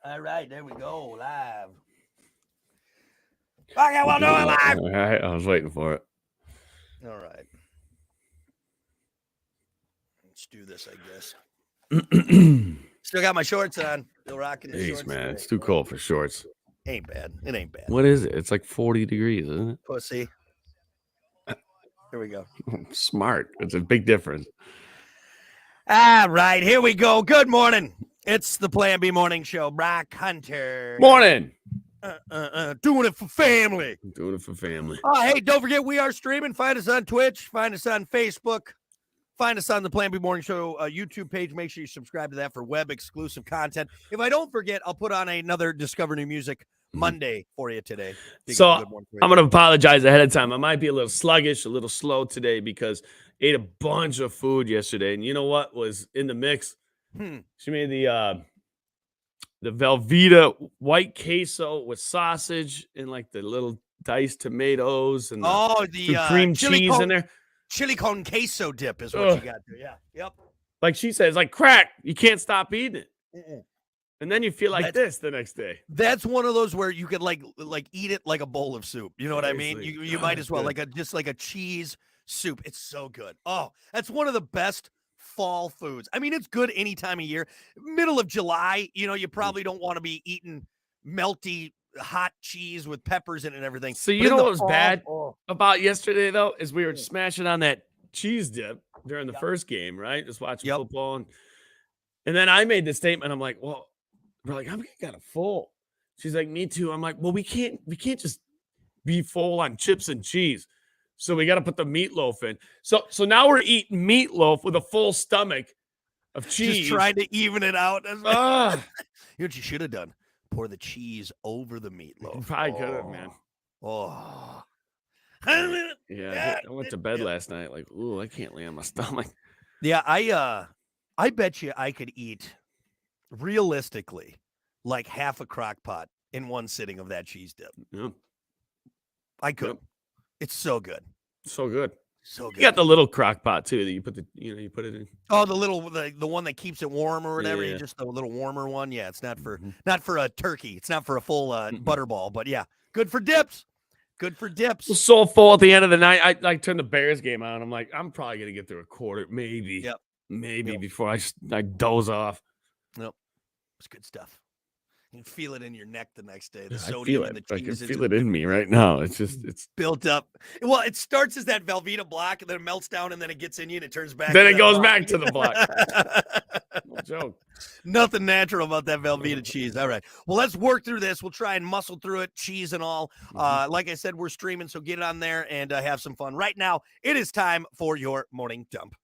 All right, there we go. Live. Okay, we'll do it live. All right, I was waiting for it. All right. Let's do this, I guess. Still got my shorts on. Still rocking the Jeez, shorts. man, today. it's too cold for shorts. Ain't bad. It ain't bad. What is it? It's like 40 degrees, isn't it? Pussy. Here we go. Smart. It's a big difference. All right, here we go. Good morning. It's the Plan B Morning Show. Brock Hunter. Morning. Doing it for family. Doing it for family. Oh, hey, don't forget we are streaming. Find us on Twitch. Find us on Facebook. Find us on the Plan B Morning Show YouTube page. Make sure you subscribe to that for web exclusive content. If I don't forget, I'll put on another Discover New Music Monday for you today. So I'm going to apologize ahead of time. I might be a little sluggish, a little slow today because I ate a bunch of food yesterday. And you know what was in the mix? She made the Velveeta white queso with sausage and like the little diced tomatoes and the cream cheese in there. Chili con queso dip is what you got there. Yeah. Yep. Like she says, like crack. You can't stop eating it. And then you feel like this the next day. That's one of those where you could like eat it like a bowl of soup. You know what I mean? You might as well just like a cheese soup. It's so good. Oh, that's one of the best fall foods. I mean, it's good any time of year. Middle of July, you probably don't want to be eating melty hot cheese with peppers in it and everything. So you know what was bad about yesterday though is we were smashing on that cheese dip during the first game, right? Just watching football, and then I made the statement. I'm like, well, we're like, I'm kind of full. She's like, me too. I'm like, well, we can't just be full on chips and cheese. So we got to put the meatloaf in. So now we're eating meatloaf with a full stomach of cheese. Just trying to even it out. You know what you should have done? Pour the cheese over the meatloaf. Probably could have, man. Oh. Yeah, I went to bed last night like, ooh, I can't lay on my stomach. Yeah, I bet you I could eat realistically like half a crock pot in one sitting of that cheese dip. Yeah. I could. Yep. It's so good. So good. So good. You got the little crock pot too that you put you put it in. Oh, the one that keeps it warm or whatever. Yeah. Just a little warmer one. Yeah, it's not for a turkey. It's not for a full butterball, but yeah, good for dips. Good for dips. I was so full at the end of the night. I turned the Bears game on. I'm like, I'm probably gonna get through a quarter, maybe. Yep. Maybe before I doze off. Nope. It's good stuff. You can feel it in your neck the next day. The I sodium feel and it. the cheese. I can feel it in me right now. It's built up. Well, it starts as that Velveeta block, and then it melts down, and then it gets in you, and it turns back. Then it goes back to the block. No joke. Nothing natural about that Velveeta cheese. All right. Well, let's work through this. We'll try and muscle through it, cheese and all. Like I said, we're streaming, so get it on there and have some fun. Right now, it is time for your morning dump.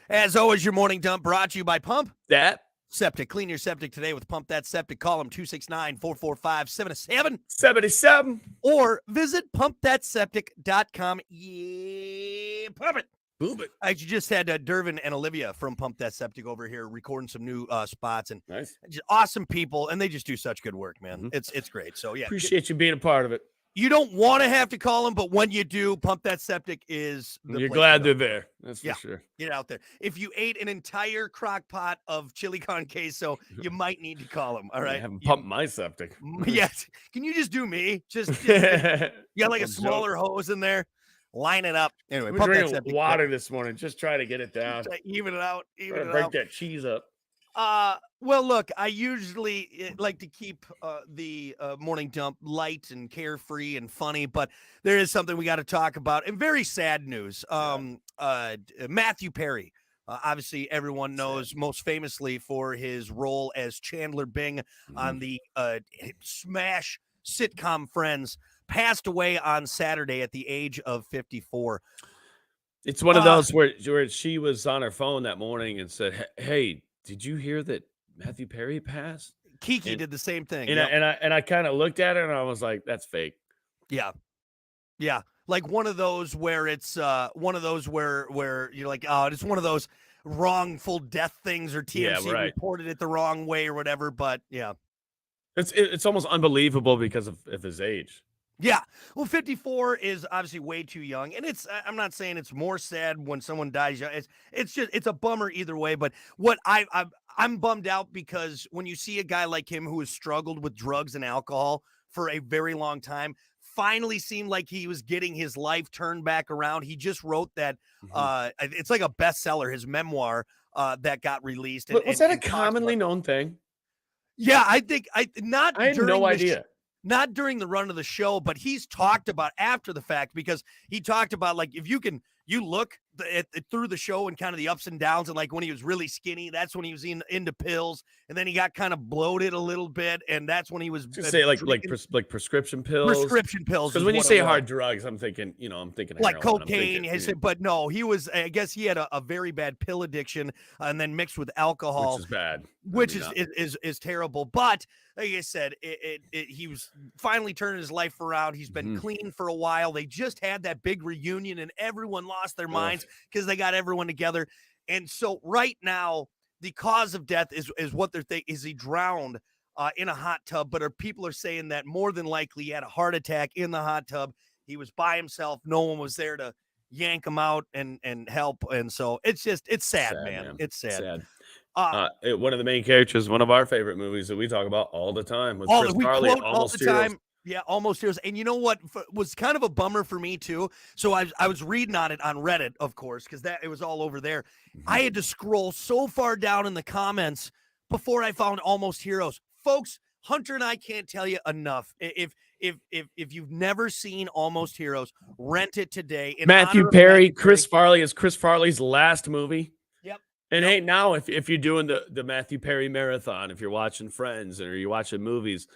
As always, your morning dump brought to you by Pump That Septic. Clean your septic today with Pump That Septic. Call them 269-445-7777. Or visit pumpthatseptic.com. Yeah, pump it. Boom it. I just had Dervin and Olivia from Pump That Septic over here recording some new spots. And nice. Just awesome people, and they just do such good work, man. It's great. So, yeah. Appreciate you being a part of it. You don't want to have to call them, but when you do, Pump That Septic is the You're place glad they're there. That's for sure. Get out there. If you ate an entire crock pot of chili con queso, you might need to call them. All right. I haven't pumped my septic. Yes. Can you just do me? Just you got like a smaller hose in there. Line it up. Anyway, Pump That Septic. Water this morning. Just try to get it down. Even it out. Break that cheese up. Well, look, I usually like to keep the morning dump light and carefree and funny, but there is something we got to talk about, and very sad news. Matthew Perry, obviously everyone knows most famously for his role as Chandler Bing on the smash sitcom Friends, passed away on Saturday at the age of 54. It's one of those where she was on her phone that morning and said, "Hey, did you hear that Matthew Perry passed?" Kiki did the same thing. And I kind of looked at her and I was like, that's fake. Yeah. Yeah. Like one of those where it's one of those where you're like, oh, it's one of those wrongful death things, or TMZ reported it the wrong way or whatever. But yeah. It's almost unbelievable because of his age. Yeah. Well, 54 is obviously way too young. And I'm not saying it's more sad when someone dies young. It's just, it's a bummer either way. But what I'm bummed out because when you see a guy like him who has struggled with drugs and alcohol for a very long time, finally seemed like he was getting his life turned back around. He just wrote that, it's like a bestseller, his memoir that got released Was that a and talks about. commonly known thing? Yeah, I think not I had during no the idea. not during the run of the show, but he's talked about after the fact because he talked about like if you look through the show and kind of the ups and downs and like when he was really skinny, that's when he was into pills, and then he got kind of bloated a little bit, and that's when he was Just say drinking prescription pills. prescription pills. Because Is when you what it say was. hard drugs, I'm thinking Like heroin. I'm cocaine, thinking, but no, he was. I guess he had a very bad pill addiction, and then mixed with alcohol, which is bad, which is terrible. But like I said, he was finally turning his life around. He's been clean for a while. They just had that big reunion, and everyone lost their minds because they got everyone together. And so right now, the cause of death is what they're thinking. Is he drowned in a hot tub? But people are saying that more than likely he had a heart attack in the hot tub. He was by himself. No one was there to yank him out and help. And so it's sad, man. It's sad. One of the main characters, one of our favorite movies that we talk about all the time with Chris We Farley, quote all Almost the Heroes. time. Yeah, Almost Heroes. And you know what was kind of a bummer for me too? So I was reading on it on Reddit, of course, because it was all over there. I had to scroll so far down in the comments before I found Almost Heroes. Folks, Hunter and I can't tell you enough. If you've never seen Almost Heroes, rent it today. Matthew Perry, Chris Farley is Chris Farley's last movie. Yep. And hey, now if you're doing the Matthew Perry marathon, if you're watching Friends or you're watching movies,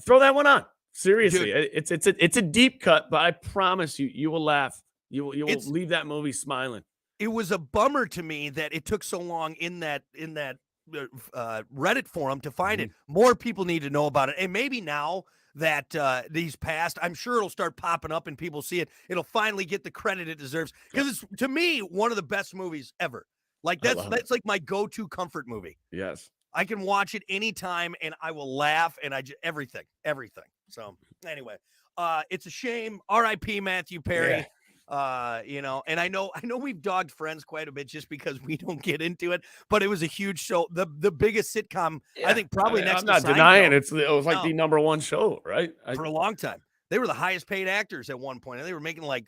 throw that one on. Seriously, dude. It's a deep cut, but I promise you will laugh. You will leave that movie smiling. It was a bummer to me that it took so long in that Reddit forum to find it. More people need to know about it, and maybe now that these passed, I'm sure it'll start popping up and people see it. It'll finally get the credit it deserves because it's, to me, one of the best movies ever. Like that's like my go-to comfort movie. Yes. I can watch it anytime and I will laugh and everything. So anyway, it's a shame. R.I.P. Matthew Perry. Yeah. And I know we've dogged Friends quite a bit just because we don't get into it, but it was a huge show. The biggest sitcom, I think probably next I'm to not Seinfeld. denying it was like the number one show, right? For a long time. They were the highest paid actors at one point, and they were making like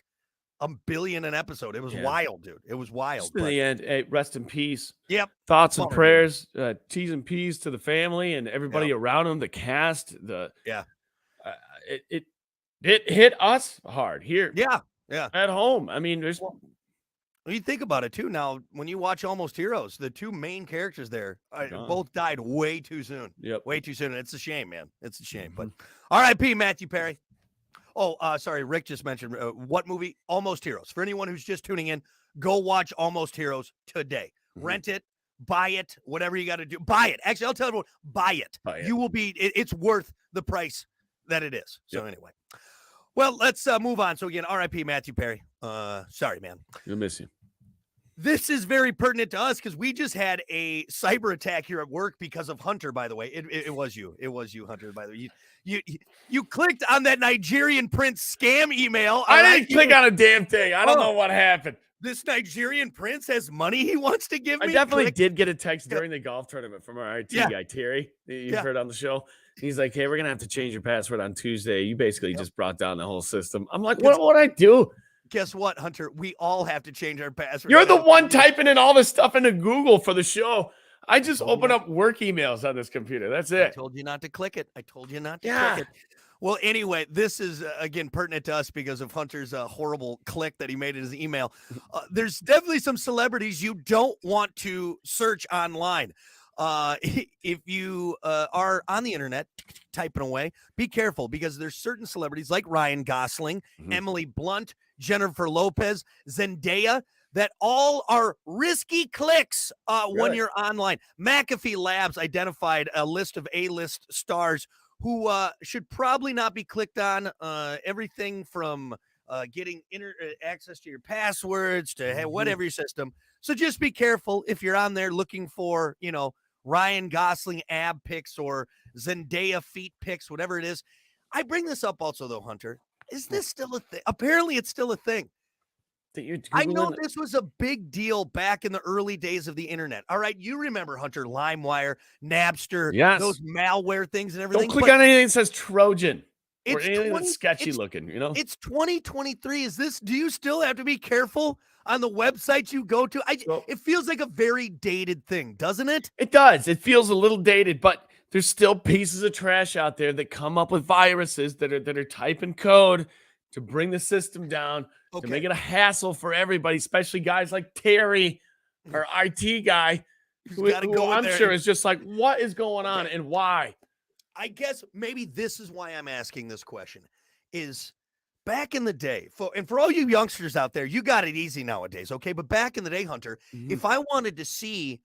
$1 billion an episode. It was wild, dude. It was wild. Just in the end, hey, rest in peace. Yep. Thoughts and prayers, T's and P's to the family and everybody around him, the cast, it hit us hard here. Yeah. At home. I mean, there's you think about it too. Now, when you watch Almost Heroes, the two main characters there both died way too soon. Yep. Way too soon. It's a shame, man. It's a shame. But R.I.P. Matthew Perry. Oh, sorry. Rick just mentioned what movie? Almost Heroes. For anyone who's just tuning in, go watch Almost Heroes today. Rent it, buy it, whatever you got to do. Buy it. Actually, I'll tell everyone, buy it. You will be, it's worth the price that it is. So anyway. Well, let's move on. So again, R.I.P. Matthew Perry. Sorry, man. You'll miss you. This is very pertinent to us because we just had a cyber attack here at work because of Hunter, by the way. It was you. It was you, Hunter, by the way. You clicked on that Nigerian prince scam email. I didn't click on a damn thing. I don't know what happened. This Nigerian prince has money he wants to give me? I definitely did get a text during the golf tournament from our IT guy, Terry, that you've heard on the show. He's like, hey, we're going to have to change your password on Tuesday. You basically just brought down the whole system. I'm like, what would I do? Guess what, Hunter? We all have to change our password. You're the one typing in all this stuff into Google for the show. I just open up work emails on this computer. That's it. I told you not to click it. Click it. Well, anyway, this is, again, pertinent to us because of Hunter's horrible click that he made in his email. There's definitely some celebrities you don't want to search online. If you are on the internet typing away, be careful because there's certain celebrities like Ryan Gosling, Emily Blunt, Jennifer Lopez, Zendaya, that all are risky clicks when you're online. McAfee Labs identified a list of A-list stars who should probably not be clicked on. Everything from getting access to your passwords to whatever your system. So just be careful if you're on there looking for, Ryan Gosling ab pics or Zendaya feet pics, whatever it is. I bring this up also, though, Hunter. Is this still a thing? Apparently, it's still a thing. That you're I know Googling? this was a big deal back in the early days of the internet. All right, you remember, Hunter, LimeWire, Napster, those Yes. malware things and Don't everything. click But on anything that says Trojan or it's anything that's 20 sketchy looking, you know? it's 2023. Do you still have to be careful on the websites you go to? So It feels like a very dated thing, doesn't it? it does. It feels a little dated, but there's still pieces of trash out there that come up with viruses that are typing code to bring the system down, to make Okay. it a hassle for everybody, especially guys like Terry, our IT guy, Who's who, got to who go in I'm there sure and is just like, what is going on okay. and why? I guess maybe this is why I'm asking this question is back in the day, for all you youngsters out there, you got it easy nowadays, okay? But back in the day, Hunter, Mhm. if I wanted to see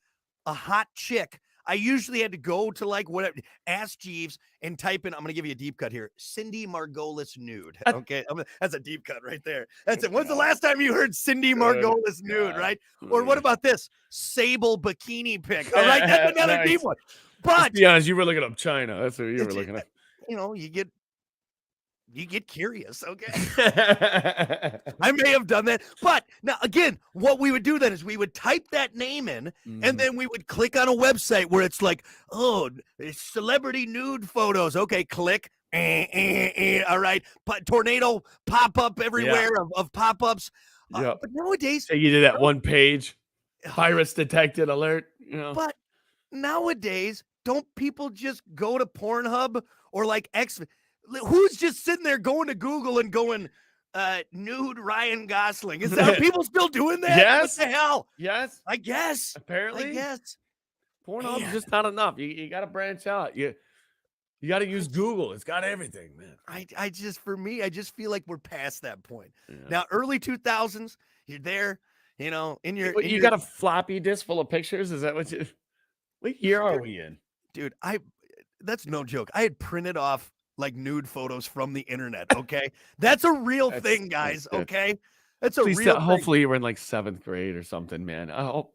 a hot chick, I usually had to go to like whatever, Ask Jeeves and type in, I'm going to give you a deep cut here, Cindy Margolis nude. Okay. That's a deep cut right there. That's it. When's the last time you heard Cindy Good Margolis nude, God. right? Oh Or my what gosh. about this Sable bikini pic? All right. That's another deep Nice. one. Let's But be honest, you were looking up China. That's what you were it's, looking up. you get curious, okay? Mhm. I may have done that. But now, again, what we would do then is we would type that name in and then we would click on a website where it's like, oh, it's celebrity nude photos. Okay, click. All right. Tornado pop up Yeah. everywhere of pop ups. Yep. But nowadays, Take you to that I don't- one page, virus detected alert, you know? but nowadays, don't people just go to Pornhub or like X? Who's just sitting there going to Google and going, nude Ryan Gosling? Are people still doing that? What Yes. the hell? Yes. I guess. I Apparently, guess. Pornhub's Man, just not enough. You got to branch out. You got to use Google. It's got everything, man. I just for me, I just feel like we're past that point. Yeah. Now, early 2000s, you're there, in You your got a floppy disk full of pictures? Is that what year are we in? dude, that's no joke. I had printed off like nude photos from the internet. Okay. That's a real thing, That's guys. good. Okay. That's a real thing. Hopefully you were in like 7th grade or something, man. I hope.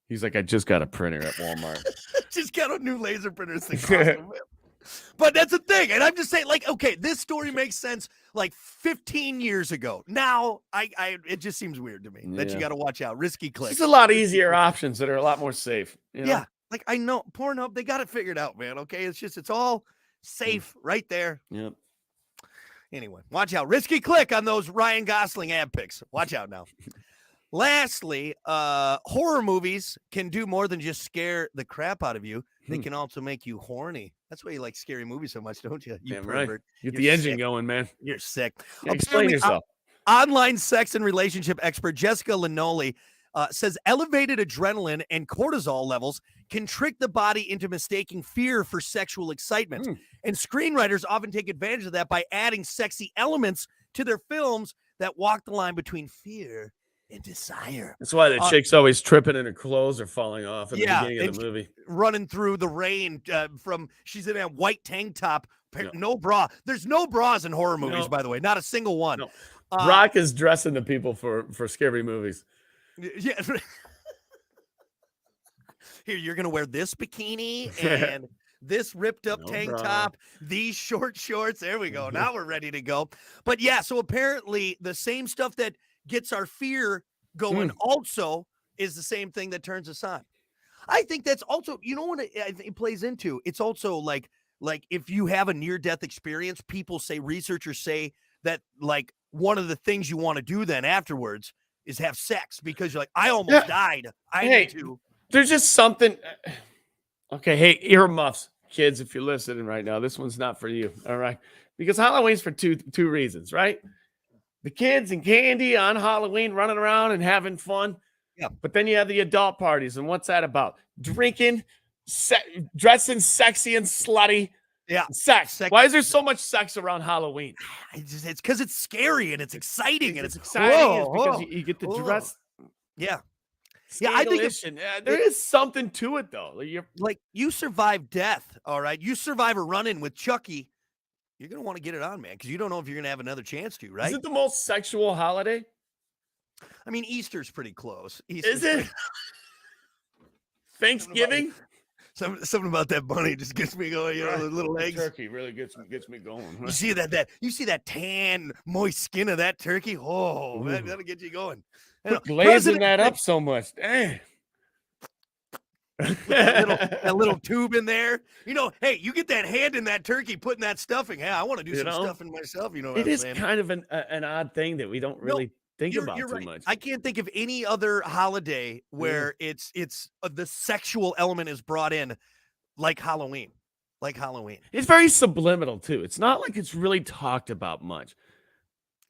He's like, I just got a printer at Walmart. Just got a new laser printer. This thing's awesome, man. But that's the thing. And I'm just saying, like, okay, this story makes sense like 15 years ago. Now, it just seems weird to me that you Yeah. got to watch out. Risky There's clicks. just a lot easier options that are a lot more safe. You know? Yeah. Like, I know Pornhub, they got it figured out, man. Okay. It's all safe right there. Yep. Anyway, watch out. Risky click on those Ryan Gosling ad pics. Watch out now. Lastly, horror movies can do more than just scare the crap out of you. They can also make you horny. That's why you like scary movies so much, don't you? You Damn pervert. right. You're Get the engine sick. going, man. You're sick. Yeah, explain yourself. Online sex and relationship expert Jessica Linoli says elevated adrenaline and cortisol levels can trick the body into mistaking fear for sexual excitement. And screenwriters often take advantage of that by adding sexy elements to their films that walk the line between fear and desire. That's why the chick's always tripping and her clothes are falling off at the beginning of the movie. Running through the rain she's in a white tank top, no bra. There's no bras in horror movies, by the way, not a single one. No. Brock is dressing the people for scary movies. Yeah. Here, you're going to wear this bikini and this ripped up tank top, these short shorts. There we go. Now we're ready to go. But yeah, so apparently the same stuff that gets our fear going also is the same thing that turns us on. I think that's also, what it plays into? It's also like if you have a near-death experience, researchers say that like one of the things you want to do then afterwards is have sex because you're like, I almost died. I need to. There's just something. Okay, hey, earmuffs, kids, if you're listening right now, this one's not for you, all right? Because Halloween's for two reasons, right? The kids and candy on Halloween running around and having fun. Yeah. But then you have the adult parties, and what's that about? Drinking, dressing sexy and slutty. Yeah. Sex. Why is there so much sex around Halloween? It's because it's scary and it's exciting and it's exciting. It's because you get to dress. Yeah. Yeah, I think there is something to it, though. You survive death, all right? You survive a run-in with Chucky, you're going to want to get it on, man, because you don't know if you're going to have another chance to, right? Is it the most sexual holiday? I mean, Easter's pretty close. Is it? Thanksgiving? Something about that bunny just gets me going. You know, the little legs. Turkey really gets me going. You see that tan, moist skin of that turkey? Oh, that'll get you going. Quit glazing that up so much. Dang. that little tube in there. You know, hey, you get that hand in that turkey putting that stuffing. Hey, I want to do some stuffing myself. You know, it is kind of an odd thing that we don't really think about too much. I can't think of any other holiday where it's the sexual element is brought in like Halloween. Like Halloween. It's very subliminal too. It's not like it's really talked about much.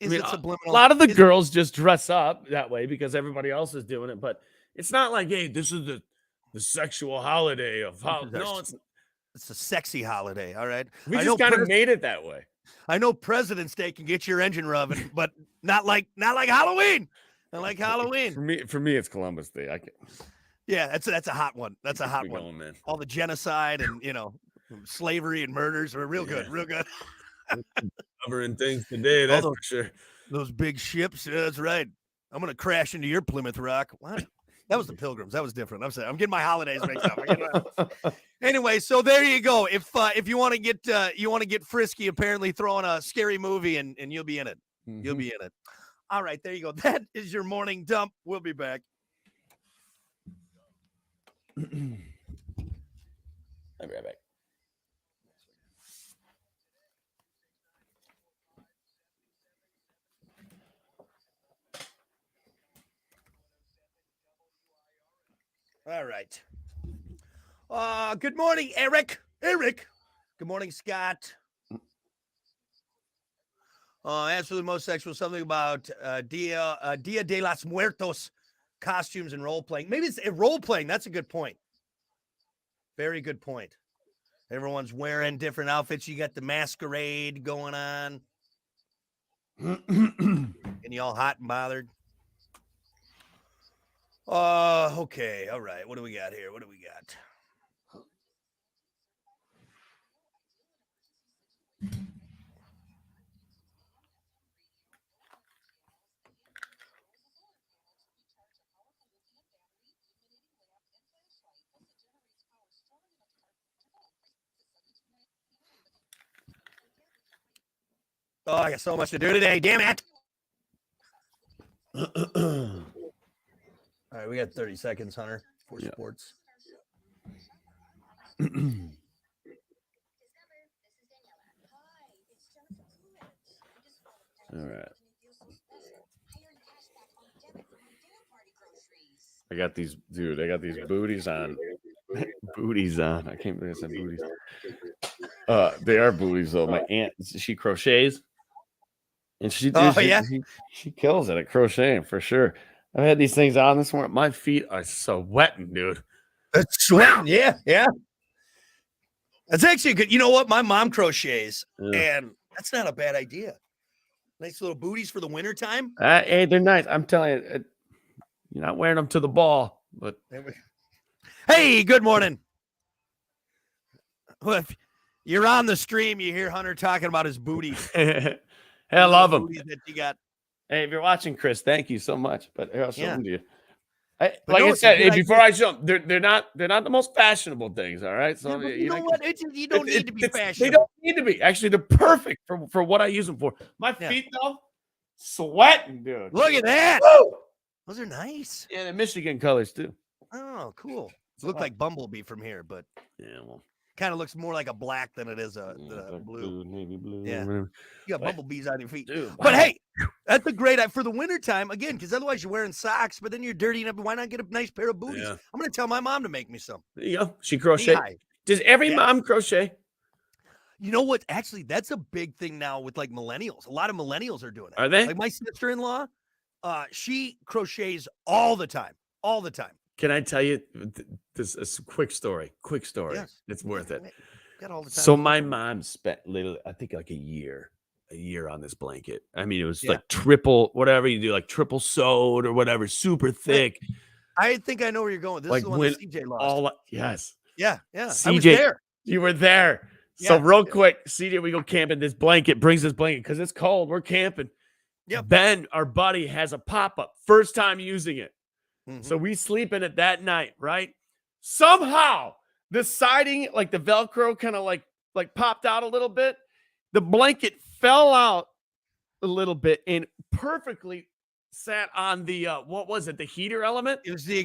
Is it subliminal? A lot of the girls just dress up that way because everybody else is doing it, but it's not like, hey, this is the sexual holiday of no, it's a sexy holiday. All right. We just kind of made it that way. I know President's Day can get your engine rubbing, but not like Halloween. Not like Halloween. For me, it's Columbus Day. Yeah, that's a hot one. That's a hot one. Going, man. All the genocide and slavery and murders are real good. Covering things today, that's for sure. Those big ships. Yeah, that's right. I'm gonna crash into your Plymouth Rock. What? That was the Pilgrims. That was different. I'm getting my holidays mixed up. Anyway, so there you go. If you want to get frisky, apparently throw on a scary movie and you'll be in it. Mm-hmm. You'll be in it. All right, there you go. That is your morning dump. We'll be back. I'll be right back. All right. Good morning, Eric. Good morning, Scott. As for the most sexual, something about Dia de los Muertos costumes and role playing. Maybe it's role playing. That's a good point. Very good point. Everyone's wearing different outfits. You got the masquerade going on. And you all hot and bothered. Okay. All right. What do we got here? Oh, I got so much to do today. Damn it. All right, we got 30 seconds, Hunter, for sports. All right. I got these booties on. Booties on. I can't believe I said booties. They are booties though. My aunt, she crochets. And she kills it at crocheting for sure. I've had these things on this morning. My feet are sweating, dude. It's sweating, yeah. That's actually good. You know what? My mom crochets, and that's not a bad idea. Nice little booties for the winter time. Hey, they're nice. I'm telling you, you're not wearing them to the ball, but hey, good morning. Well, if you're on the stream, you hear Hunter talking about his booties. Hey, I love them. That you got. Hey, if you're watching, Chris, thank you so much. But I'll show them to you. Like no, I said, before I show them, they're not the most fashionable things. All right, so you know what? You don't need to be fashionable. They don't need to be. Actually, they're perfect for what I use them for. My feet though, sweating, dude. Look at that. Woo! Those are nice. Yeah, they're Michigan colors too. Oh, cool. It looks like Bumblebee from here, but well. Kind of looks more like a black than it is a blue. Navy blue. Yeah. You got bumblebees on your feet. Dude, wow. But hey, that's a great for the wintertime, again, because otherwise you're wearing socks, but then you're dirtying up. Why not get a nice pair of booties? Yeah. I'm going to tell my mom to make me some. There you go. She crochets. Does every mom crochet? You know what? Actually, that's a big thing now with like millennials. A lot of millennials are doing it. Are they? Like my sister-in-law, she crochets all the time. All the time. Can I tell you this is a quick story? Yes. It's worth it. All the time. So my mom spent literally, I think, like a year on this blanket. I mean, it was like triple, whatever you do, like triple sewed or whatever, super thick. I think I know where you're going. This is the one that CJ lost. Yes. Yeah. CJ, I was there. You were there. Yeah. So real quick, CJ, we go camping. This blanket brings this blanket because it's cold. We're camping. Yeah. Ben, our buddy, has a pop-up. First time using it. Mm-hmm. So we sleep in it that night, right? Somehow the siding, like the Velcro kind of like popped out a little bit. The blanket fell out a little bit and perfectly sat on the what was it? The heater element? It was the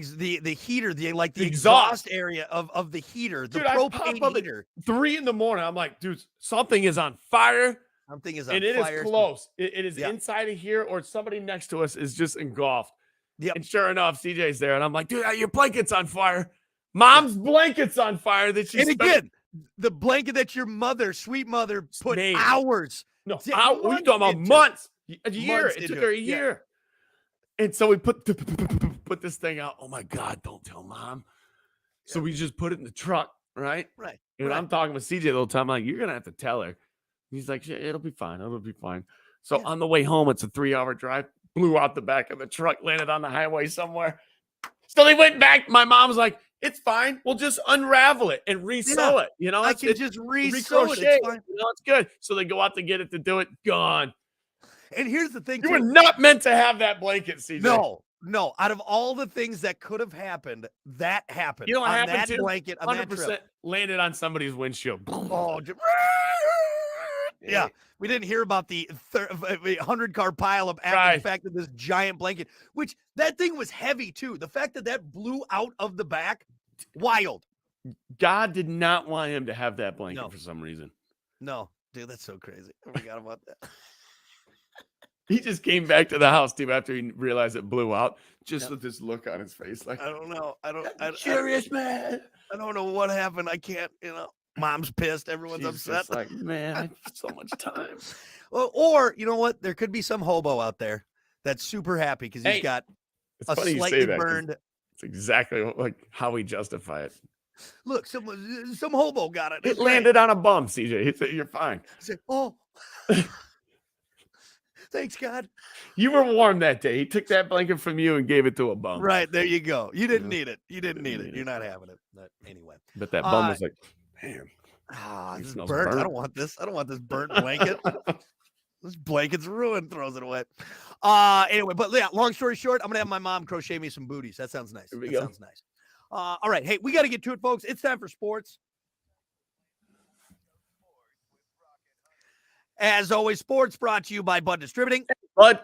heater, the exhaust exhaust area of the heater, the dude, I pop propane up heater. at 3 a.m. I'm like, dude, something is on fire. Something is on And it fire. is close. It is Yeah. inside of here, or somebody next to us is just engulfed. Yep. And sure enough, CJ's there, and I'm like, dude, your blanket's on fire. Mom's blanket's on fire that she And spent. again, the blanket that your mother, sweet mother, put Made. hours. No, we talking about months. A year. Months It took into her a it. year. And so we put this thing out. Oh my God, don't tell Mom. So we just put it in the truck, right? Right. And I'm talking with CJ the whole time. I'm like, you're gonna have to tell her. He's like, yeah, it'll be fine. It'll be fine. So on the way home, it's a 3-hour drive. Blew out the back of the truck, landed on the highway somewhere. So they went back. My mom's like, it's fine. We'll just unravel it and resew it. You know, I can just resew it. It's fine. You know, it's good. So they go out to get it to do it. Gone. And here's the thing. You were not meant to have that blanket, CJ. No. Out of all the things that could have happened, that happened. You know what on happened that too? blanket, on 100% that trip. landed on somebody's windshield. Oh, yeah. We didn't hear about the 100-car pileup after the fact of this giant blanket, which that thing was heavy too. The fact that that blew out of the back, wild. God did not want him to have that blanket for some reason. No, dude, that's so crazy. I forgot about that. He just came back to the house, too, after he realized it blew out, just with this look on his face. Like, I don't know. I'm curious, man. I don't know what happened. I can't, Mom's pissed. Everyone's upset. Just like, man, I have so much time. Or, you know what? There could be some hobo out there that's super happy because he's got a slightly burned. It's exactly like how we justify it. Look, some hobo got it. It landed on a bum, CJ. He said, you're fine. I said, oh. Thanks, God. You were warm that day. He took that blanket from you and gave it to a bum. Right. There you go. You didn't need it. You didn't need it. You're not having it. But anyway. But that bum was like, man. This is burnt. I don't want this. I don't want this burnt blanket. This blanket's ruined. Throws it away. Anyway, but yeah, long story short, I'm going to have my mom crochet me some booties. That sounds nice. That sounds nice. All right. Hey, we got to get to it, folks. It's time for sports. As always, sports brought to you by Bud Distributing. Bud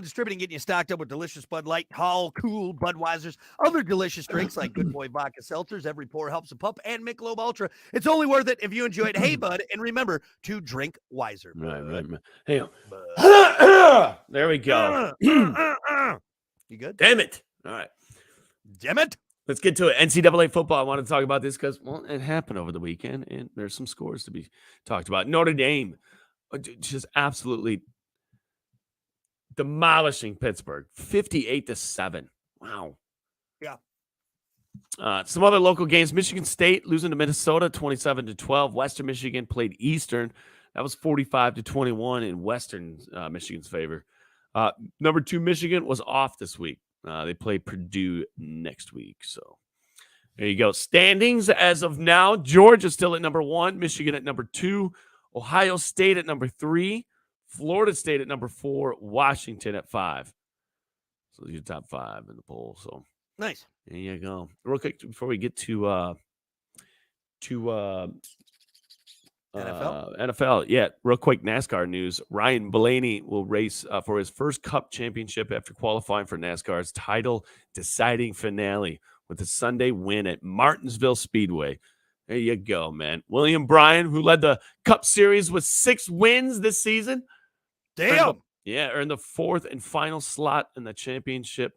Distributing, getting you stocked up with delicious Bud Light, Tall, Cool, Budweisers, other delicious drinks like Good Boy Vodka Seltzers. Every pour helps a pup, and Michelob Ultra. It's only worth it if you enjoy it. Hey, Bud, and remember to drink wiser. Right. Hey, there we go. You good? Damn it. All right. Damn it. Let's get to it. NCAA football. I want to talk about this because, well, it happened over the weekend, and there's some scores to be talked about. Notre Dame just absolutely demolishing Pittsburgh, 58-7. Wow. Yeah. Some other local games. Michigan State losing to Minnesota, 27-12. Western Michigan played Eastern. That was 45-21 in Western Michigan's favor. Number 2 Michigan was off this week. They play Purdue next week. So there you go. Standings as of now: Georgia still at number 1, Michigan at number 2, Ohio State at number 3, Florida State at number 4, Washington at 5. So your top 5 in the poll. So nice. There you go. Real quick before we get to NFL. Yeah, real quick NASCAR news. Ryan Blaney will race for his first Cup championship after qualifying for NASCAR's title deciding finale with a Sunday win at Martinsville Speedway. There you go, man. William Bryan, who led the Cup Series with 6 wins this season. Damn. Earned the 4th and final slot in the championship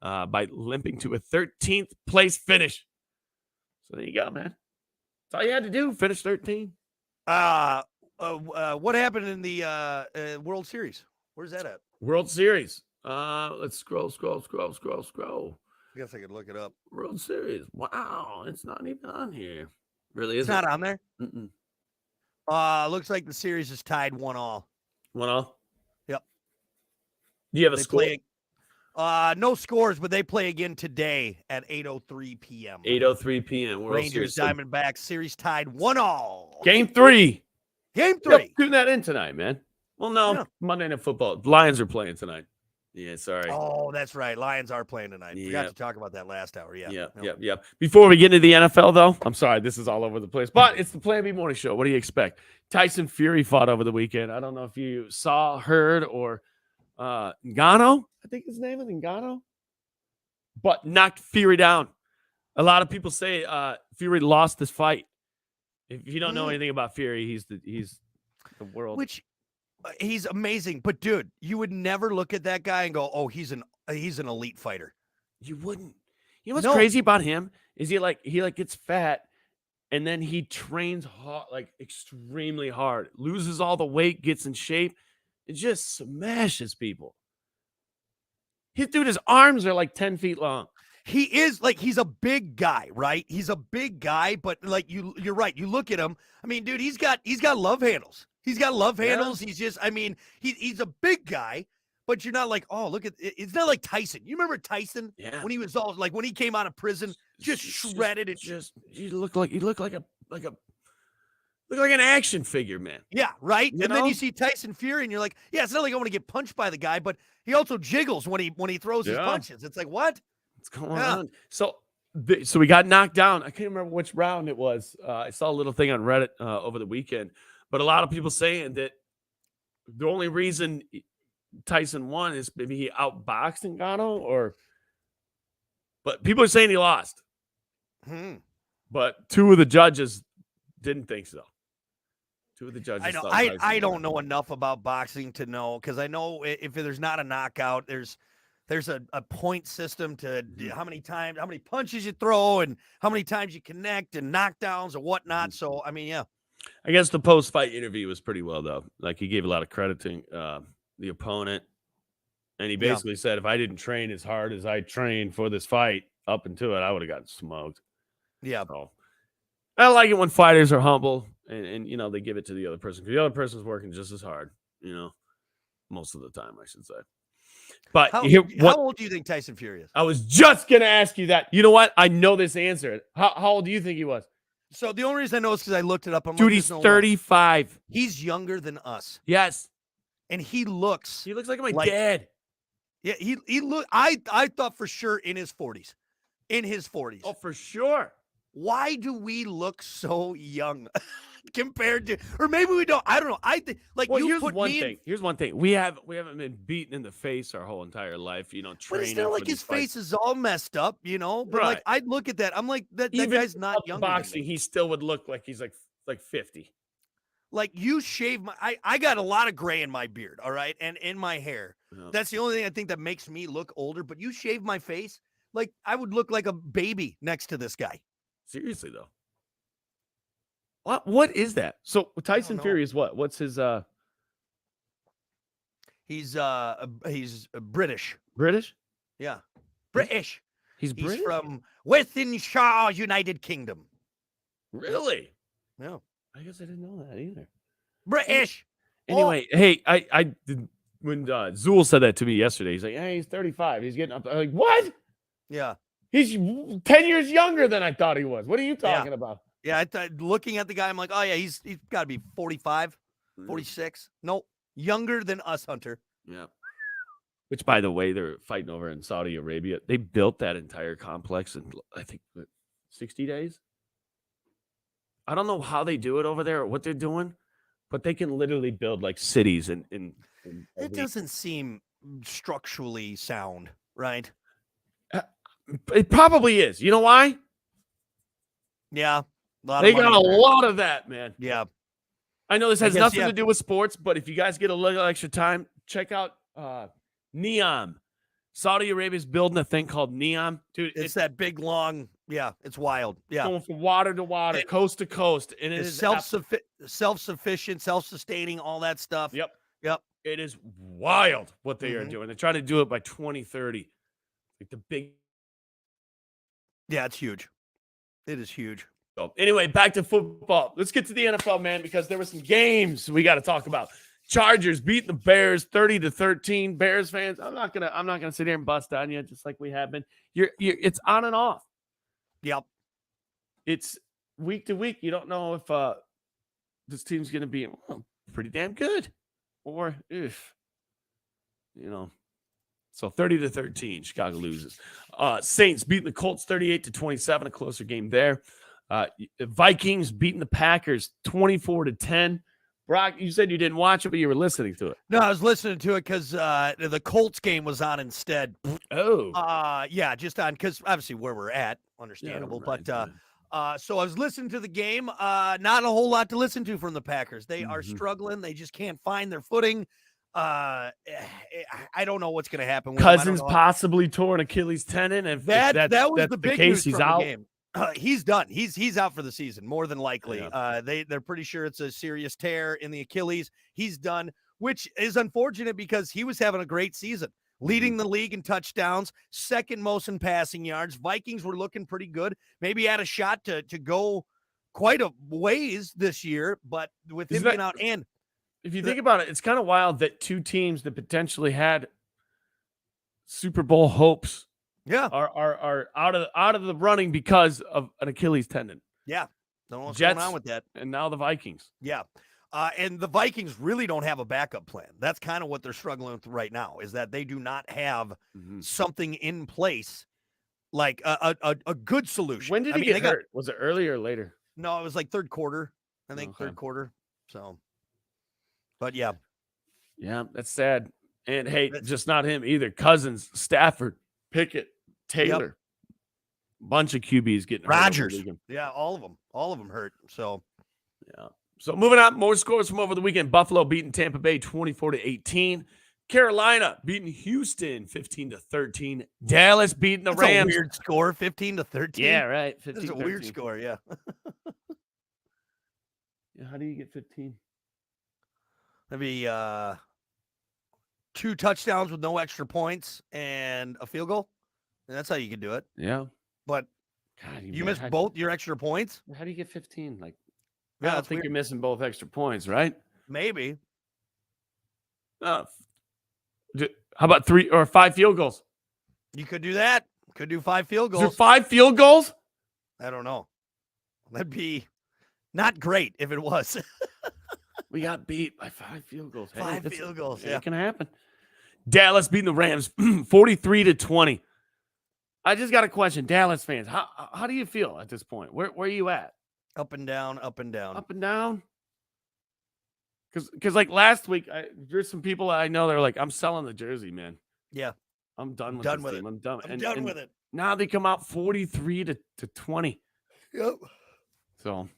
by limping to a 13th place finish. So there you go, man. That's all you had to do. Finish 13. What happened in the World Series? Where's that at? World Series. Let's scroll. I guess I could look it up. World Series. Wow, it's not even on here. Really isn't. It's not on there? Mm-mm. Looks like the series is tied 1-1. 1-1? Yep. Do you have a score? No scores, but they play again today at 8:03 p.m. 8:03 p.m. World Rangers, Series. Diamondbacks, series tied 1-1. Game 3. Game 3. Yep, tune that in tonight, man. Well, no, yeah. Monday Night Football. Lions are playing tonight. Yeah, sorry. Oh, that's right. Lions are playing tonight. Forgot Yeah. to talk about that last hour. Yeah. Yep. Before we get into the NFL, though, I'm sorry, this is all over the place, but it's the Plan B Morning Show. What do you expect? Tyson Fury fought over the weekend. I don't know if you saw, heard, or Ngannou, I think his name is Ngannou, but knocked Fury down. A lot of people say Fury lost this fight. If you don't know anything about Fury, he's the world. Which he's amazing, but dude, you would never look at that guy and go, "Oh, he's an elite fighter." You wouldn't. You know what's crazy about him is he gets fat and then he trains hard, like extremely hard, loses all the weight, gets in shape, and just smashes people. His arms are like 10 feet long. He is he's a big guy, right? He's a big guy, but you're right. You look at him. I mean, dude, he's got love handles. He's got love handles. He's just, I mean, he's a big guy, but you're not like, oh, look at it. It's not like Tyson. You remember Tyson when he was all like when he came out of prison, just shredded and just you look like an action figure, man. Yeah, right. Then you see Tyson Fury, and you're like, yeah, it's not like I want to get punched by the guy, but he also jiggles when he throws his punches. It's like, what? What's going on? So we got knocked down. I can't remember which round it was. I saw a little thing on Reddit over the weekend, but a lot of people saying that the only reason Tyson won is maybe he outboxed Ngannou, but people are saying he lost. But two of the judges didn't think so. Two of the judges. I know. I don't know enough about boxing to know, because I know if there's not a knockout, there's a point system to how many punches you throw and how many times you connect and knockdowns and whatnot. So, I mean, yeah. I guess the post-fight interview was pretty well, though. Like, he gave a lot of credit to the opponent. And he basically said, if I didn't train as hard as I trained for this fight up into it, I would have gotten smoked. Yeah. So, I like it when fighters are humble and they give it to the other person, because the other person's working just as hard, most of the time, I should say. But how old do you think Tyson Fury is? I was just going to ask you that. You know what? I know this answer. How old do you think he was? So the only reason I know is because I looked it up. Dude, he's 35. He's younger than us. Yes. And he looks like my dad. Yeah, he look. I thought for sure in his 40s. In his 40s. Oh, for sure. Why do we look so young compared to, or maybe we don't? I don't know. I think here's one thing. We haven't been beaten in the face our whole entire life. Training. But it's not like his face is all messed up, But right. I'd look at that. I'm like, that guy's not young. Boxing, he still would look like he's like 50. Like, you shave I got a lot of gray in my beard, all right, and in my hair. Yeah. That's the only thing I think that makes me look older. But you shave my face, like I would look like a baby next to this guy. Seriously though. What is that? So Tyson Fury is what? What's his He's British. British? Yeah. British. He's British? From Withinshire, United Kingdom. Really? Yeah. I guess I didn't know that either. British. Anyway, hey, I did, when Zool said that to me yesterday, he's like, hey, he's 35. He's getting up. I'm like, what? Yeah. He's 10 years younger than I thought he was. What are you talking about? Yeah, looking at the guy, I'm like, oh, yeah, he's got to be 45, 46. No, younger than us, Hunter. Yeah. Which, by the way, they're fighting over in Saudi Arabia. They built that entire complex in, I think, 60 days. I don't know how they do it over there or what they're doing, but they can literally build like cities in it doesn't seem structurally sound, right? It probably is. You know why? Yeah. They got a lot of that, man. Yeah. I know this has nothing to do with sports, but if you guys get a little extra time, check out Neom. Saudi Arabia's building a thing called Neom. Dude, it's that big, long, it's wild. Yeah. Going from water to water, coast to coast. And it is self-sufficient, self-sustaining, all that stuff. Yep. It is wild what they are doing. They're trying to do it by 2030. Like the big. Yeah, it's huge. It is huge. So anyway, back to football. Let's get to the NFL, man, because there were some games we got to talk about. Chargers beating the Bears 30-13. Bears fans, I'm not gonna sit here and bust on you just like we have been. It's on and off. Yep. It's week to week. You don't know if this team's gonna be pretty damn good, or if So 30-13, Chicago loses. Saints beating the Colts 38-27, a closer game there. Vikings beating the Packers 24-10. Brock, you said you didn't watch it, but you were listening to it. No, I was listening to it because the Colts game was on instead. Oh. Yeah, just on because obviously where we're at, understandable. Yeah, right, but so I was listening to the game. Not a whole lot to listen to from the Packers. They are Mhm. struggling. They just can't find their footing. I don't know what's going to happen with Cousins him. I don't know. possibly tore an Achilles tendon. If That was that's the big case, news he's from out. the game. He's done. He's out for the season, more than likely. Yeah. They're pretty sure it's a serious tear in the Achilles. He's done, which is unfortunate because he was having a great season, leading the league in touchdowns, second most in passing yards. Vikings were looking pretty good. Maybe had a shot to go quite a ways this year, but with him being out, and if you think about it, it's kind of wild that two teams that potentially had Super Bowl hopes are out of the running because of an Achilles tendon. Yeah. Don't know what's Jets, going on with that. And now the Vikings. Yeah. And the Vikings really don't have a backup plan. That's kind of what they're struggling with right now, is that they do not have something in place, like a good solution. When did he get hurt? Was it early or later? No, it was like third quarter. I think third quarter. So, but yeah. Yeah, that's sad. And hey, just not him either. Cousins, Stafford, Pickett, Taylor. Bunch of QBs getting hurt. Rodgers. Yeah, all of them hurt. So, yeah. So moving on, more scores from over the weekend. Buffalo beating Tampa Bay 24-18. Carolina beating Houston 15-13. Dallas beating the Rams. A weird score, 15-13. Yeah, right. That's a weird score. Yeah. Yeah. How do you get 15? Maybe 2 touchdowns with no extra points and a field goal. And that's how you can do it. Yeah. But God, you missed both your extra points. How do you get 15? Like, I don't think you're missing both extra points, right? Maybe. How about 3 or 5 field goals? You could do that. Could do 5 field goals. Is there 5 field goals? I don't know. That'd be not great if it was. We got beat by 5 field goals. 5 field goals. Yeah, it can happen. Dallas beating the Rams 43-20. I just got a question, Dallas fans. How do you feel at this point? Where are you at? Up and down, up and down. Up and down? Because like last week, there's some people I know that are like, I'm selling the jersey, man. Yeah. I'm done with this team. I'm done. I'm done with it. Now they come out 43-20. Yep. So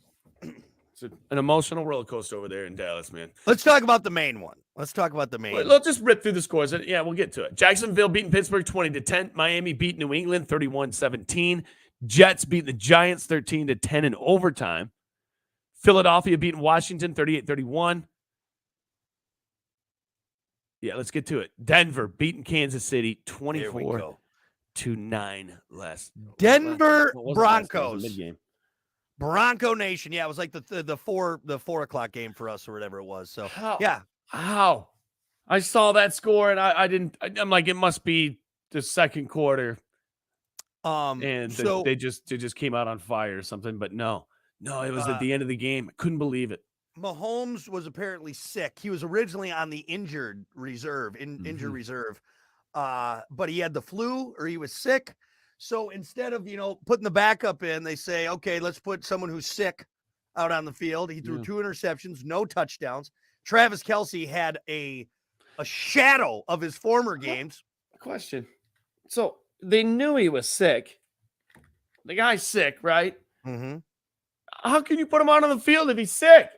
it's an emotional roller coaster over there in Dallas, man. Let's talk about the main one. Let's just rip through the scores. Yeah, we'll get to it. Jacksonville beating Pittsburgh 20-10. Miami beat New England 31-17. Jets beat the Giants 13-10 in overtime. Philadelphia beating Washington 38-31. Yeah, let's get to it. Denver beating Kansas City 24-9 less. Denver Broncos. Mid-game. Bronco Nation. Yeah, it was like the 4 o'clock game for us or whatever it was. So How? I saw that score and I didn't. I'm like, it must be the second quarter. And they just came out on fire or something. But no, it was at the end of the game. I couldn't believe it. Mahomes was apparently sick. He was originally on the injured reserve, but he had the flu or he was sick. So instead of, putting the backup in, they say, okay, let's put someone who's sick out on the field. He threw 2 interceptions, no touchdowns. Travis Kelce had a shadow of his former games. Question. So they knew he was sick. The guy's sick, right? Mm-hmm. How can you put him out on the field if he's sick?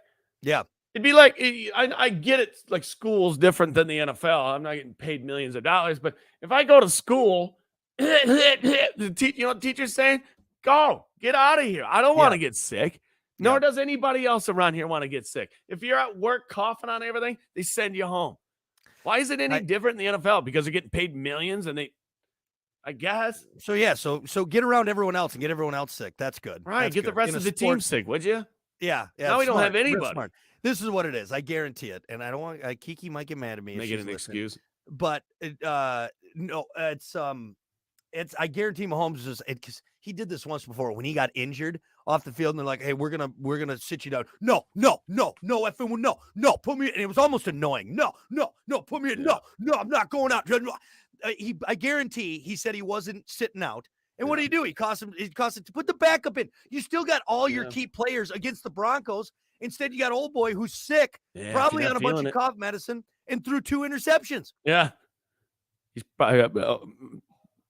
Yeah. It'd be like, I get it, like school's different than the NFL. I'm not getting paid millions of dollars, but if I go to school, the teacher's saying, go, get out of here. I don't want to get sick. Nor does anybody else around here want to get sick. If you're at work coughing on everything, they send you home. Why is it any different in the NFL? Because they're getting paid millions and I guess. So, yeah, so get around everyone else and get everyone else sick. That's good. Right, That's get the rest of the team sick, would you? Yeah. Now we don't have anybody. This is what it is. I guarantee it. And I don't want Kiki might get mad at me. Make it an excuse. But no, it's I guarantee Mahomes is because he did this once before when he got injured off the field and they're like, hey, we're gonna sit you down. No, effing no, put me in. And it was almost annoying. No, put me in. No, I'm not going out. I guarantee he said he wasn't sitting out. And what Yeah. did he do? He cost him to put the backup in. You still got all your Yeah. key players against the Broncos. Instead, you got old boy who's sick, Yeah, if probably you're on not a bunch feeling of it. cough medicine, and threw 2 interceptions. Yeah. He's probably got a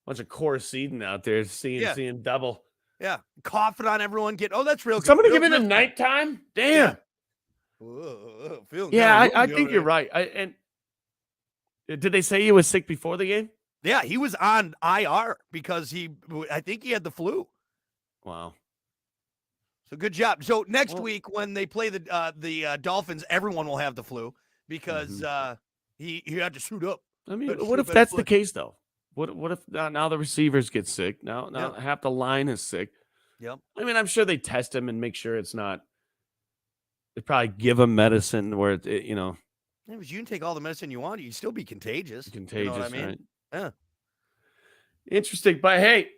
bunch of Coracedin out there, seeing double. Yeah, coughing on everyone. That's real good. Somebody Real, give it a real bad. nighttime? Damn. Yeah. Feeling Yeah, kinda I woozy think over you're there. right. And did they say he was sick before the game? Yeah, he was on IR because I think he had the flu. Wow. So good job. So next week when they play the Dolphins, everyone will have the flu because he had to suit up. I mean, what if that's the case though? What if now the receivers get sick? Now half the line is sick. Yep. I mean, I'm sure they test him and make sure it's not. They probably give him medicine where Yeah, but you can take all the medicine you want, you'd still be contagious. You know what I mean? Right? Yeah. Interesting, but hey,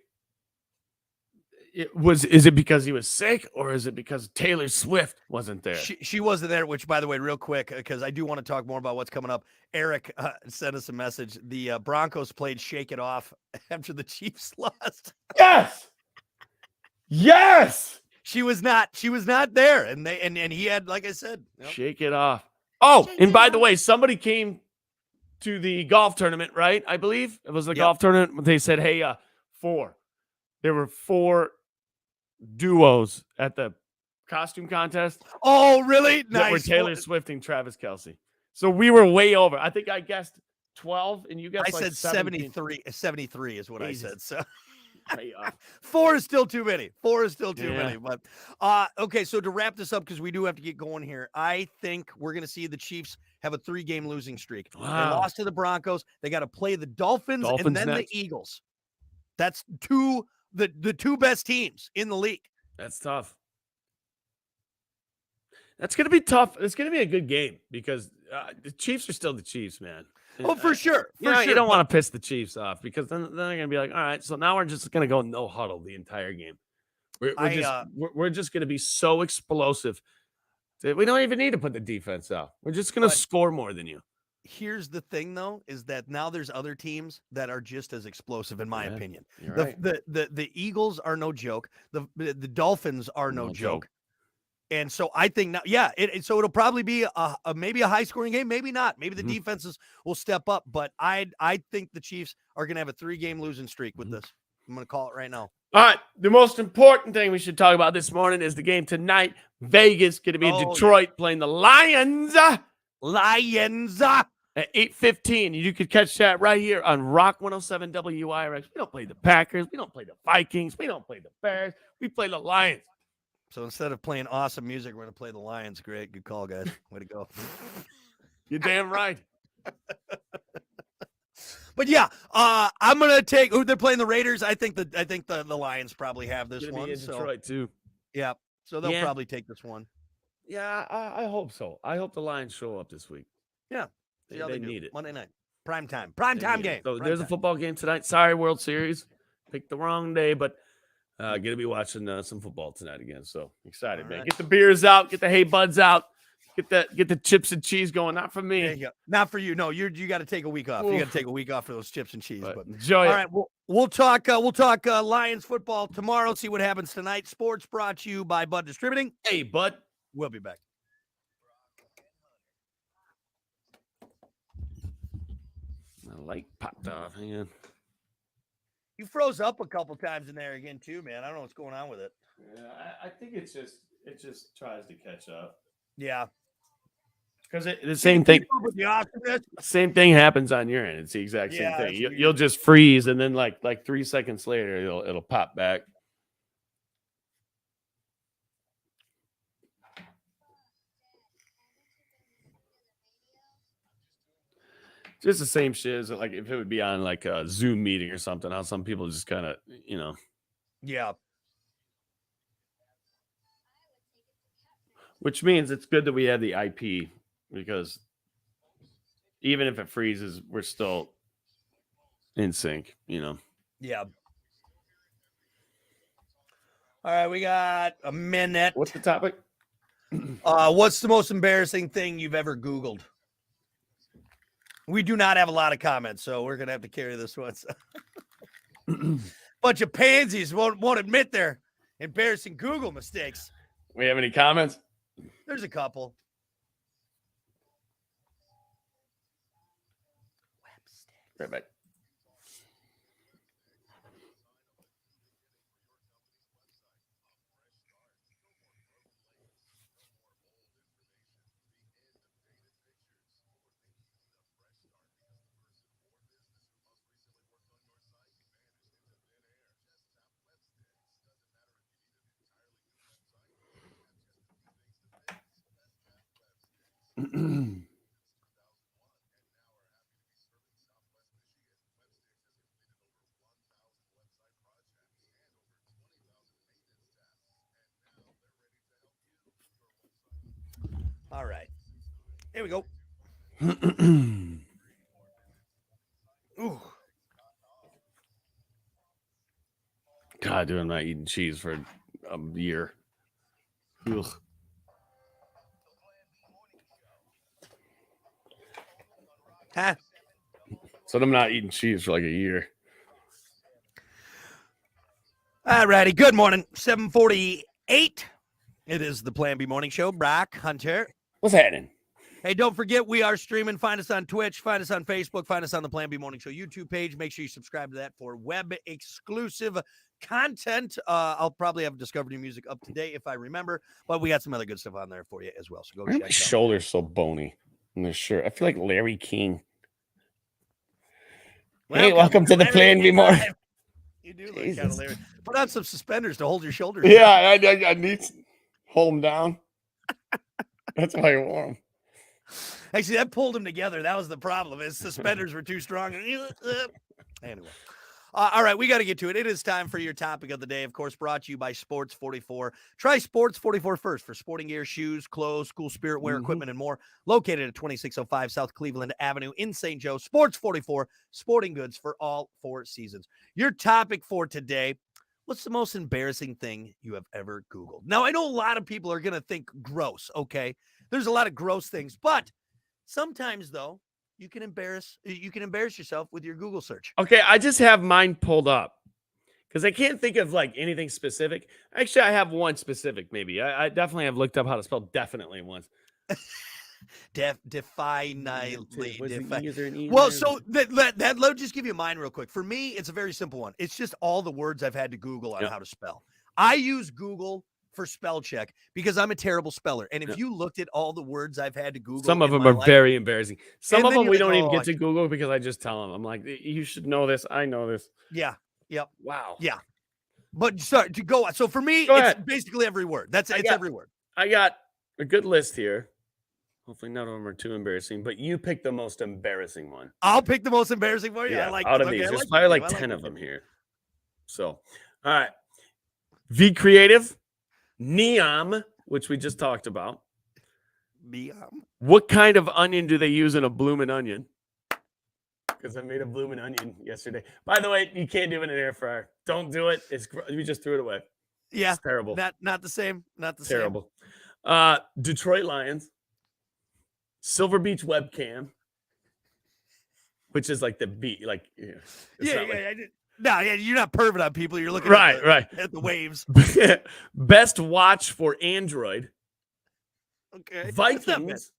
is it because he was sick or is it because Taylor Swift wasn't there? She wasn't there, which, by the way, real quick, because I do want to talk more about what's coming up. Eric sent us a message. The Broncos played Shake It Off after the Chiefs lost. Yes. Yes. She was not there. And he had, like I said, Shake it off. Oh, and by the way, somebody came to the golf tournament, right? I believe it was the golf tournament. They said, hey, 4. There were 4 duos at the costume contest. Oh, really? Nice. That were Taylor Swift and Travis Kelce. So we were way over. I think I guessed 12 and you guessed I said 73. 73 is what Jesus. I said. So 4 is still too many. 4 is still too many. But okay, so to wrap this up, because we do have to get going here, I think we're going to see the Chiefs have a 3-game losing streak. Wow. They lost to the Broncos. They got to play the Dolphins and then the Eagles. That's the 2 best teams in the league. That's tough. That's going to be tough. It's going to be a good game because the Chiefs are still the Chiefs, man. Oh, for sure. You don't want to piss the Chiefs off because then they're going to be like, all right, so now we're just going to go no huddle the entire game. We're just going to be so explosive that we don't even need to put the defense out. We're just going to score more than you. Here's the thing, though, is that now there's other teams that are just as explosive, in my opinion. The Eagles are no joke. The Dolphins are no joke. And so I think now, so it'll probably be maybe a high-scoring game, maybe not. Maybe the defenses will step up, but I think the Chiefs are going to have a 3-game losing streak with this. I'm going to call it right now. All right, the most important thing we should talk about this morning is the game tonight. Vegas going to be in Detroit playing the Lions. At 8:15. You could catch that right here on Rock 107 WIRX. We don't play the Packers. We don't play the Vikings. We don't play the Bears. We play the Lions. So instead of playing awesome music, we're going to play the Lions. Great. Good call, guys. Way to go. You're damn right. But yeah, I'm going to take they're playing the Raiders. I think the Lions probably have this one. In Detroit too. Yeah. So they'll probably take this one. Yeah, I hope so. I hope the Lions show up this week. Yeah. They need it. Monday night. Prime time game. So there's a football game tonight. Sorry, World Series. Picked the wrong day, but gonna be watching some football tonight again. So excited, man. Get the beers out, get the hay buds out, get the chips and cheese going. Not for me. There you go. Not for you. No, you got to take a week off. You got to take a week off for those chips and cheese. But enjoy it. All right, we'll talk Lions football tomorrow. See what happens tonight. Sports brought to you by Bud Distributing. Hey, Bud. We'll be back. My light popped off. Hang on. You froze up a couple times in there again too, man. I don't know what's going on with it. Yeah, I think it just tries to catch up. Yeah. Because the same thing. Same thing happens on your end. It's the exact same thing. You'll just freeze, and then like 3 seconds later, it'll pop back. Just the same shit as like if it would be on like a Zoom meeting or something. How some people just kind of, Yeah. Which means it's good that we have the IP because even if it freezes, we're still in sync, Yeah. All right, we got a minute. What's the topic? What's the most embarrassing thing you've ever Googled? We do not have a lot of comments, so we're gonna have to carry this one. So. Bunch of pansies won't admit their embarrassing Google mistakes. We have any comments? There's a couple. Right back. All right. Here we go. Ooh. God, dude, I'm not eating cheese for a year. Ugh. Huh? So I'm not eating cheese for like a year. All righty. Good morning. 7:48. It is the Plan B Morning Show. Brock Hunter. What's happening? Hey, don't forget we are streaming. Find us on Twitch. Find us on Facebook. Find us on the Plan B Morning Show YouTube page. Make sure you subscribe to that for web exclusive content. I'll probably have Discover New Music up today if I remember, but we got some other good stuff on there for you as well. So go Why are check my it out. shoulders so bony in this shirt? I feel like Larry King. Hey, welcome to the Plan B Morning. You do look kind of Larry. Put on some suspenders to hold your shoulders. Yeah, I need to hold them down. That's why I wore them. Actually, that pulled him together. That was the problem. His suspenders were too strong. Anyway. All right, we got to get to it. It is time for your topic of the day, of course, brought to you by Sports 44. Try Sports 44 first for sporting gear, shoes, clothes, school spirit wear, equipment, and more. Located at 2605 South Cleveland Avenue in St. Joe. Sports 44, sporting goods for all 4 seasons. Your topic for today, what's the most embarrassing thing you have ever Googled? Now, I know a lot of people are going to think gross, okay? There's a lot of gross things, but sometimes, though, you can embarrass yourself with your Google search. Okay, I just have mine pulled up because I can't think of like anything specific. Actually, I have one specific. Maybe I definitely have looked up how to spell definitely once. Definitely. Well, so that'll just give you mine real quick. For me, it's a very simple one. It's just all the words I've had to Google on how to spell. I use Google for spell check because I'm a terrible speller. And if you looked at all the words I've had to Google, some of them are very embarrassing. Some of them we don't even get to Google because I just tell them. I'm like, you should know this. I know this. Yeah. Yep. Wow. Yeah. But sorry to go. So for me, it's basically every word. It's every word. I got a good list here. Hopefully none of them are too embarrassing, but you pick the most embarrassing one. I'll pick the most embarrassing for you. Yeah, I like out of these. There's probably like 10 of them here. So, all right. V Creative. Neom, which we just talked about. Neom. What kind of onion do they use in a bloomin' onion? Because I made a bloomin' onion yesterday. By the way, you can't do it in an air fryer. Don't do it. We just threw it away. Yeah, it's terrible. Not the same. Not the terrible. Detroit Lions. Silver Beach webcam, which is like the beat, like No, you're not perving on people. You're looking at the waves. Best watch for Android. Okay. Vikings.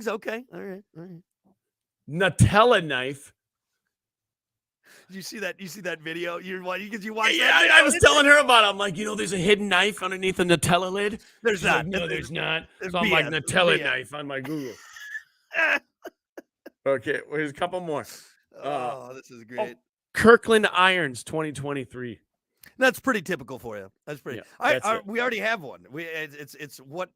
Okay. All right. Nutella knife. You see that video? You watch that video? I was telling her about it. I'm like, there's a hidden knife underneath the Nutella lid. There's not. Like, no, there's not. So I'm like, Nutella knife on my Google. Okay, well, here's a couple more. This is great. Kirkland Irons 2023. That's pretty typical for you. That's pretty. Yeah, we already have one. It's what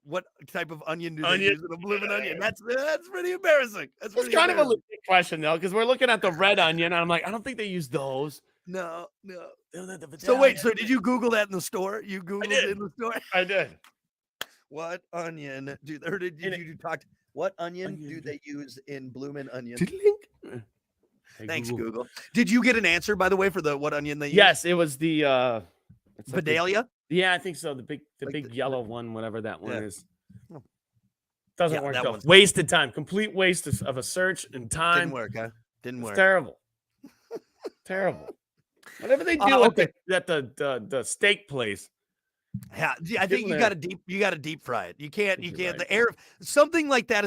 type of onion do they use in a bloomin' onion? That's pretty embarrassing. That's kind of a legit question though, because we're looking at the red onion, and I'm like, I don't think they use those. No. So wait, did you Google that in the store? You Googled it in the store? I did. What onion do what onion do they use in bloomin' onion? Thanks, Google. Did you get an answer, by the way, for the what onion they use? Yes, it was the Vidalia? Yeah, I think so. The big yellow one, whatever that one is. Doesn't work though. Wasted time. Complete waste of a search and time. Didn't work, huh? Didn't work. Terrible. Terrible. Whatever they do at the steak place. Yeah, I think you got to deep fry it. You can't the air something like that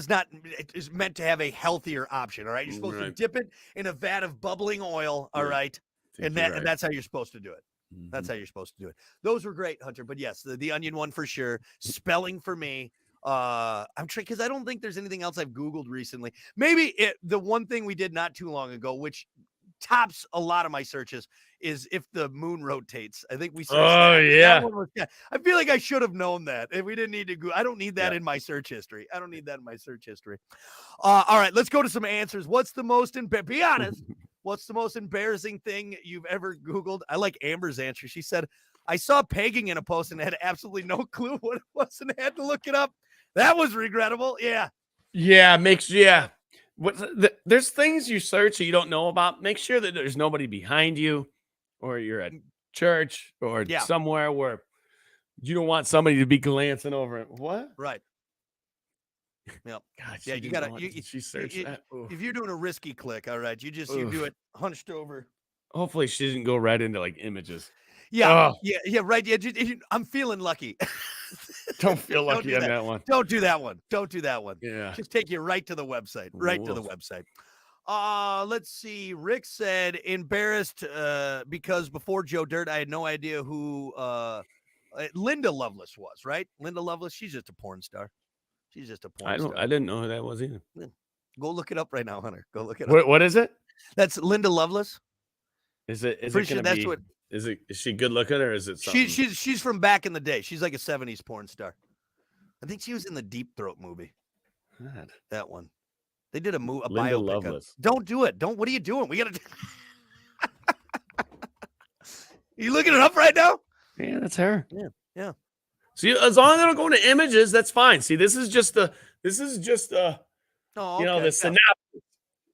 is meant to have a healthier option, all right? You're supposed to dip it in a vat of bubbling oil, all right? And that's how you're supposed to do it. That's how you're supposed to do it. Those were great, Hunter, but yes, the onion one for sure. Spelling for me. I'm trying because I don't think there's anything else I've Googled recently. Maybe the one thing we did not too long ago, which tops a lot of my searches, is if the moon rotates. I think we searched that one was, I feel like I should have known that. If we didn't need to go, I don't need that in my search history. I don't need that in my search history. All right, let's go to some answers. What's the most be honest? What's the most embarrassing thing you've ever Googled? I like Amber's answer. She said, I saw pegging in a post and had absolutely no clue what it was and had to look it up. That was regrettable. Yeah. There's things you search that you don't know about. Make sure that there's nobody behind you, or you're at church or somewhere where you don't want somebody to be glancing over it. What? Right. Yep. God, yeah, you gotta. She searched that. If you're doing a risky click, all right, you do it hunched over. Hopefully, she didn't go right into like images. Yeah, right. Yeah, I'm feeling lucky. Don't feel lucky on that one. Don't do that one. Don't do that one. Yeah. Just take you right to the website. To the website. Let's see. Rick said embarrassed because before Joe Dirt, I had no idea who Linda Lovelace was, right? Linda Lovelace, she's just a porn star. She's just a porn star. I didn't know who that was either. Go look it up right now, Hunter. Go look it up. What is it? That's Linda Lovelace. Is she good looking or is it something? She's from back in the day. She's like a 70s porn star. I think she was in the Deep Throat movie. God. That one. They did a Linda biopic. Lovelace. Don't do it. What are you doing? We gotta You looking it up right now? Yeah, that's her. Yeah. See, as long as I don't go into images, that's fine. See, this is just the the synopsis.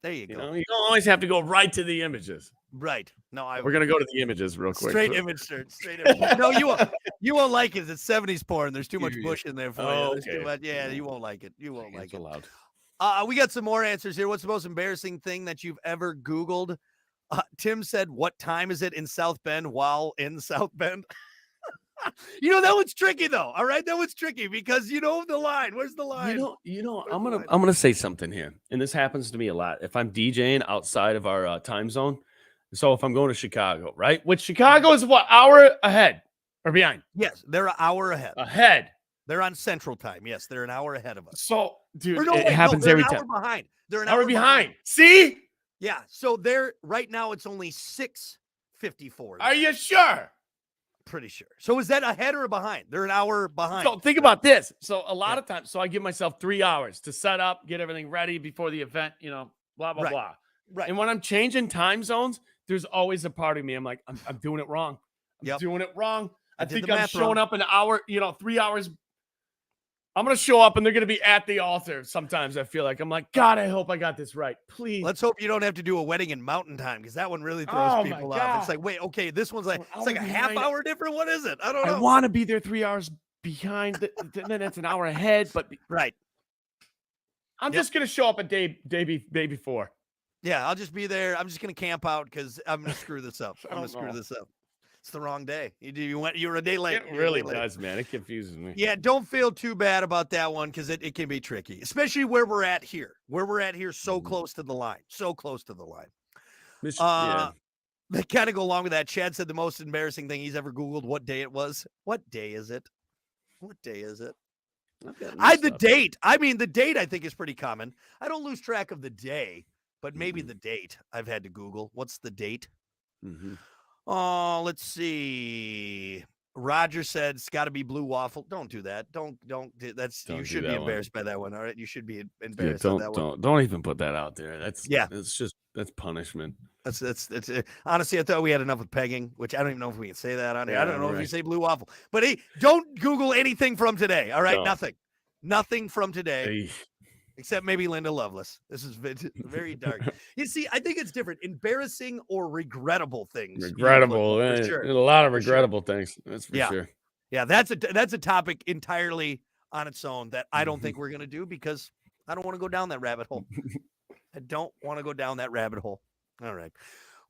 There you go. You don't always have to go right to the images. Right. No, we're gonna go to the images real quick. Straight image search. No, you won't. You won't like it. It's 70s porn. There's too much bush in there for you. There's too much. Yeah, you won't like it. You won't like it. Allowed. We got some more answers here. What's the most embarrassing thing that you've ever Googled? Tim said, "What time is it in South Bend?" While in South Bend. That one's tricky though. All right, that one's tricky because the line. Where's the line? I'm gonna say something here, and this happens to me a lot. If I'm DJing outside of our time zone, so if I'm going to Chicago, right? Which Chicago is what, hour ahead or behind? Yes, they're an hour ahead. They're on Central Time. Yes, they're an hour ahead of us. So, dude, it happens every time. Behind. They're an hour behind. See? Yeah. So they're right now. It's only 6:54. Are you sure? Pretty sure. So is that ahead or behind? They're an hour behind. So think about this. So a lot of times, I give myself 3 hours to set up, get everything ready before the event, blah, blah, blah. Right. And when I'm changing time zones, there's always a part of me. I'm like, I'm doing it wrong. I'm doing it wrong. I think I'm showing up an hour, 3 hours. I'm going to show up and they're going to be at the altar. Sometimes I feel like I'm like, God, I hope I got this right. Please. Let's hope you don't have to do a wedding in Mountain Time because that one really throws people off. It's like, wait, okay, this one's like, it's like a half hour different. What is it? I don't know. I want to be there 3 hours behind. Then it's an hour ahead. But right. I'm just going to show up a day before. Yeah, I'll just be there. I'm just going to camp out because I'm going to screw this up. It's the wrong day. You're a day late. It really does, man. It confuses me. Yeah, don't feel too bad about that one because it can be tricky, especially where we're at here. So close to the line. So close to the line. They kind of go along with that. Chad said the most embarrassing thing he's ever Googled what day it was. What day is it? The date. I mean, the date I think is pretty common. I don't lose track of the day, but maybe the date I've had to Google. What's the date? Mm-hmm. Oh, let's see. Roger said it's got to be blue waffle. Don't do that. You should be embarrassed by that one. All right. You should be embarrassed by that one. Don't even put that out there. That's punishment. That's honestly, I thought we had enough with pegging, which I don't even know if we can say that on here. I don't know if you say blue waffle, but hey, don't Google anything from today. All right. No. Nothing from today. Except maybe Linda Lovelace. This is very dark. You see, I think it's different. Embarrassing or regrettable things. Regrettable. For sure. A lot of regrettable things. That's for sure. Yeah, that's a topic entirely on its own that I don't think we're going to do because I don't want to go down that rabbit hole. I don't want to go down that rabbit hole. All right.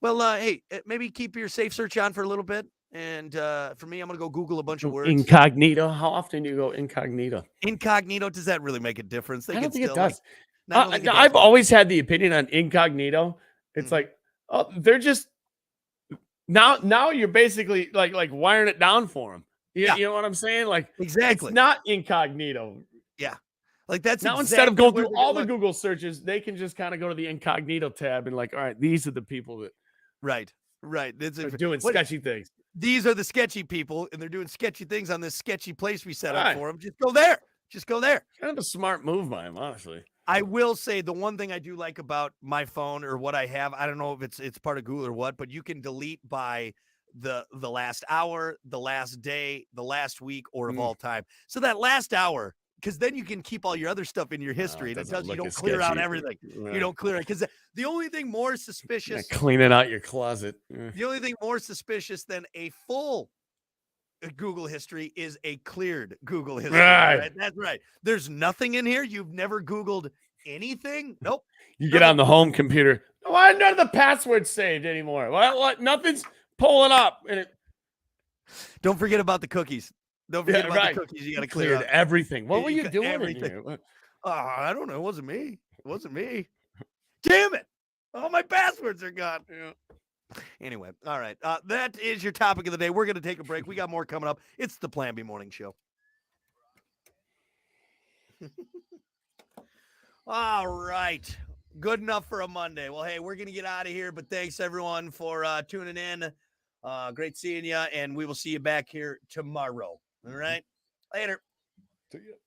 Well, hey, maybe keep your safe search on for a little bit. And for me, I'm going to go Google a bunch of words. Incognito. How often do you go incognito? Incognito. Does that really make a difference? I don't think it does. I've always had the opinion on incognito. It's like, oh, they're just now you're basically like wiring it down for them. Yeah. You know what I'm saying? Like, exactly. It's not incognito. Yeah. Like that's now exactly instead of going through all the Google searches, they can just kind of go to the incognito tab and like, all right, these are the people that right. are doing sketchy things. These are the sketchy people, and they're doing sketchy things on this sketchy place we set up for them. Just go there. Just go there. Kind of a smart move by him, honestly. I will say the one thing I do like about my phone or what I have, I don't know if it's part of Google or what, but you can delete by the last hour, the last day, the last week, or of all time. So that last hour, because then you can keep all your other stuff in your history. And it tells you don't clear out everything. Right. You don't clear it. Because the only thing more suspicious. Cleaning out your closet. The only thing more suspicious than a full Google history is a cleared Google history. Right? That's right. There's nothing in here. You've never Googled anything. Nope. You get on the home computer. Why none of the passwords saved anymore? What? Nothing's pulling up. And don't forget about the cookies. Don't forget about the cookies. You got to clear out everything. What were you doing everything? In here? I don't know. It wasn't me. It wasn't me. Damn it. All my passwords are gone. Yeah. Anyway, all right. That is your topic of the day. We're going to take a break. We got more coming up. It's the Plan B Morning Show. All right. Good enough for a Monday. Well, hey, we're going to get out of here, but thanks everyone for tuning in. Great seeing you, and we will see you back here tomorrow. All right. Later. See ya.